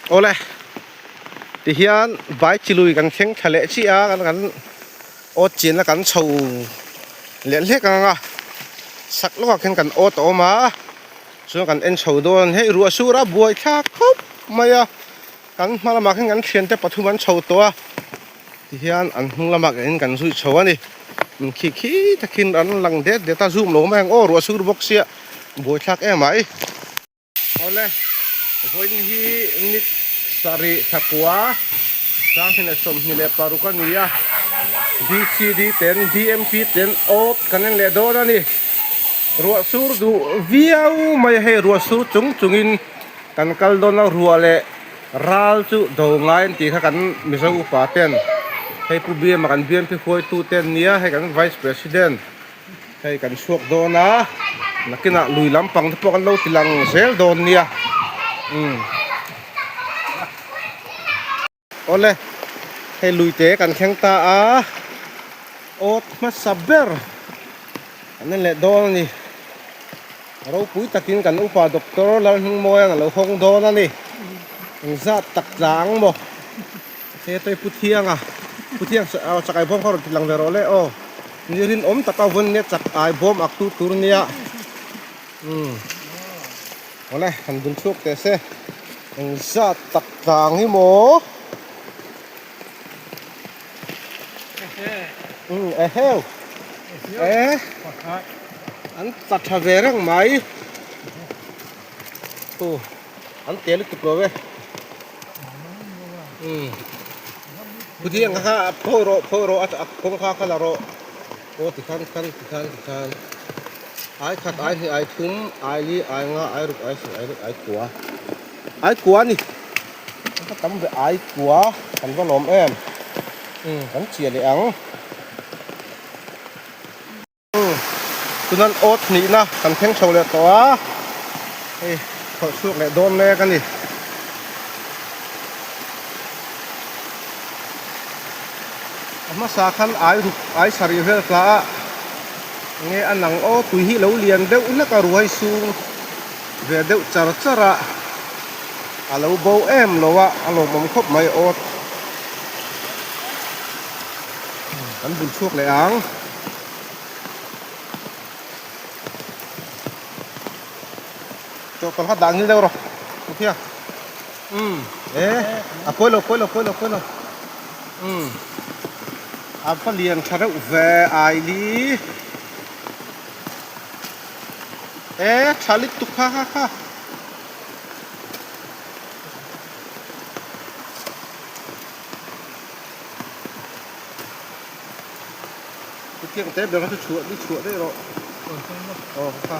โอเลยที่เฮียนใบจิลุยกันเข่งทะเลชีอากันโอจีนแล้วกันโชว์เลี้ยเล็กกันอ่ะสักลูกเข่งกันโอโตมาส่วนกันเอ็นโชว์โดนให้รัวสู้รับบัวชักครบมาอ่ะกันมาละมาเข่งกันเขียนแต่ปฐุมันโชว์ตัวที่เฮียนอันมึงละมาเห็นกันสู้โชว์นี่มันขี้ตะกินอันหลังเด็ดเดี๋ยวตาซูมลงแม่งโอ้รัวสู้บกเสียบัวชักไหมเอาเลยคนที่นิสริทักวาสร้างที่ในสมนิเลปารุกันนี่อะDCD 10 DMP 10 โอ๊ตกันนั่นแหละโดนนี่รัวสูรดูวิวไม่ให้รัวสูรจุงอินกันกัลโดนรัวเละรัลจูดูง่ายที่เขากันมิสอุปาเทนให้ผู้เบี้ยมากันเบี้ยที่คุยตูเทนนี่ให้กัน Vice President ให้กันชวกโดนนะนักกินลุยลำปังที่พวกกันเล่าติลังเซลโดนนี่โอ้เลยให้ลุยเตะกันแข่งตาโอ๊ตมาสับเบอร์นั่นแหละโดนนี่เราปุ้ยตะกินกันอุปาด็อกเตอร์แล้วหิ้งมวยเราคงโดนนี่ซาตักจางบ่เฮ้ยตัวผู้เที่ยงผู้เที่ยงเอาจักไอ้บอมเขาติลังเวรเลยโอ้นี่รินอมตะกาวันเนี่ยจักไอ้บอมอักตูเนี่ยโอ้เลยหันบุญชุกเตะเซ่ซาตักจางหิโมเฮลอันตัดทะเวรังไหมโอ้อันเตลิตุกเลยผู้ที่ยังข้าพ่อโรอัตคงข้าลาโรโอ้ติคันไอ้ขัดไอ้ทุ่มไอ้ลีไอ้งาไอ้รุกไอ้สุไอ้กัวนี่ถ้าทำแบบไอ้กัวกันก็หลอมกันเฉียดเลยอังตัวนั้นโอ๊ตนี่นะกันแข่งโชว์เลยตัวเฮ้ยเขาสู้เลยโดนเลยกันดิมาสาขันไอ้สารีเวลกล้าเงี้ยอันหนังโอ้ตุยฮิเราเรียนเด็กอุลกรวยสูงเวเด็กจระเราโบเราว่าเราบ่มครบไม่โอ๊ตกันบุญช่วงเลยอังโจกันเขาดังนี่เด้อหรอโอเคคุยเราapa lian cara uve aili chalit tukha tiang tépเดี๋ยวเขาchuộtได้หรอค่ะ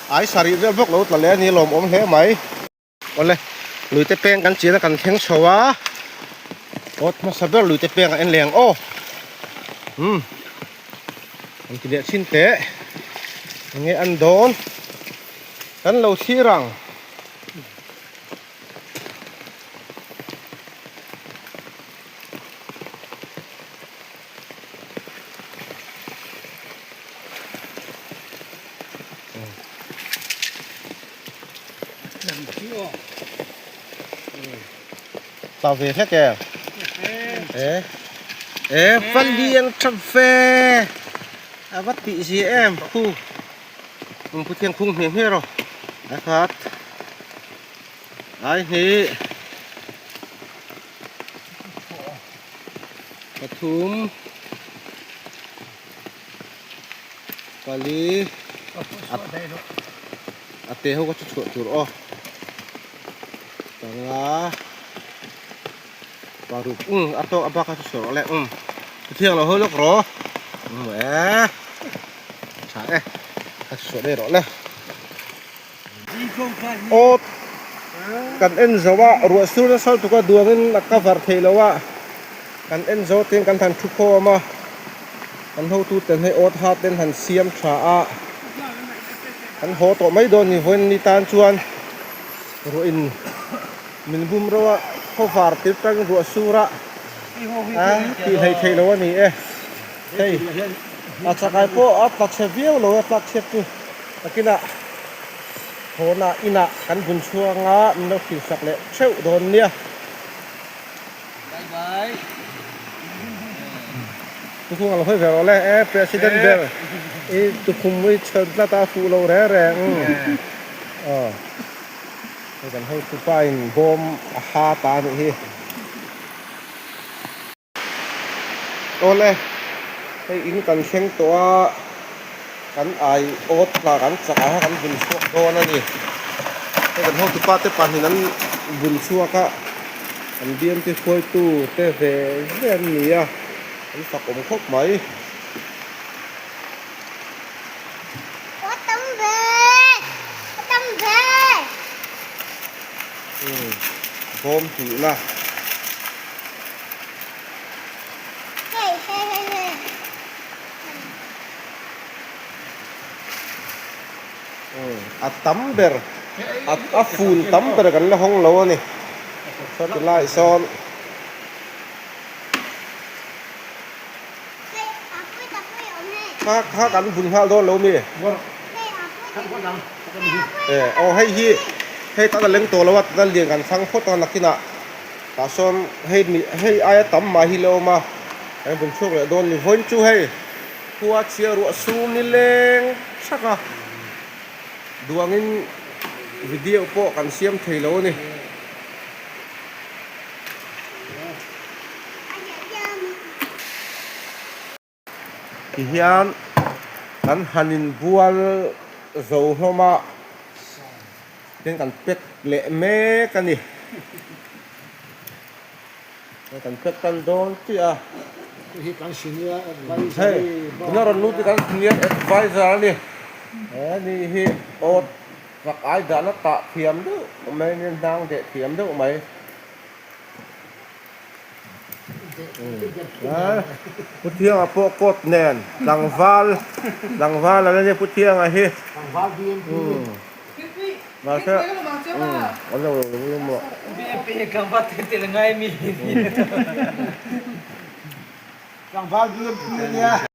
ไอ้สารีเรื่องพวกเราตะเล่นี่ลมอมเละไหมวันเลยลุยเตะแป้งกันจีนกันแข่งโชว์โอ๊ตมาสับเบอร์ลุยเตะแป้งกันแรงโอ้มันกินเด็ดชิ้นเตะยังไงอันโดนกันเราชี้รังตาเวทแค่แกฟันเดียนทับเฟวัตติซีผู้เที่ยงคุ้งเหี่ยหรอนะครับไอ้นี่ปทุมกาลีอัตเตเขาก็จุดอ๋อต่างละปลาดุกatau apakah susul olehที่เราเฮ้ยลูกรอใช่สุดได้หรอเลยโอ๊ตกันเอ็นโซว่ารัวสู้แล้วสู้ตัวก็ดวงนั้นนักการเทแล้วว่ากันเอ็นโซเต็งกันทันทุกข้อมากันเท่าตู้เต็นให้โอ๊ตฮาเต็นทันเสียมชากันโหตัวไม่โดนนี่วันนี้ตานชวนรัวอินมินบุมรัวเขาฝาดติดตั้งรัวสู้ระที่ไทยแล้วว่านี่เฮ้ยอาจจะกลายเป็นอัตลักษณ์เบี้ยวเลยอัตลักษณ์ตัวตะกี้น่ะ na ina kan bun chuanga no khi sak le theu don nia bye bye tu khung al hoi ve le president bel e tu khum wi chen la ta fu lo re reng kan hoi tu pain bom ha ta ni hi ole hei in kan kheng to kan ai ot la kan chaka kan bun chuak don ani hei kan hoi tu pa te pan hi nan bun chuaka an biam te khoi tu te ve zen ni a an sak om khop mai bom thì là tắm bờ phun tắm bờ gần là hong lâu này sao thì lại son ha gần phun ha đó lâu miเอาให้ตาเล็งตัวแล้วว่าตาเลี้ยงกันฟังโคตรนักที่น่ะตาซ้อนให้อายตั้มมาฮิโลมาไอ้บุญโชคเลยโดนนี่พ้นจูให้หัวเชียรัวซูมนี่เล็งชักอ่ะดวงนี้วิดีโอโปกันเสียมเทโลนี่ที่เฮียนกันหันินบัวโซโฮมาเป็นกันเป็ดเละแม่กันนี่กันเป็ดกันโดนที่ที่กันซีเนียร์แอดไวเซอ เฮ้ย ร์ น่ารักนู่นที่กันซีเนียร์แอดไวเซอร์นี่นี่ที่โอ๊ตฝักไอ้ด่านตะเทียมด้วยไม่เนี่ยดังเด็ดเทียมด้วยไหมพุทเทียงอ่ะโปกดแน่นดังวาลแล้วเนี่ยพุทเทียงอ่ะเฮ้ดังวาลบีเอ็มพีมาเถอะวันเราหมดBNP gambar telengai mi. Yang bagus punya.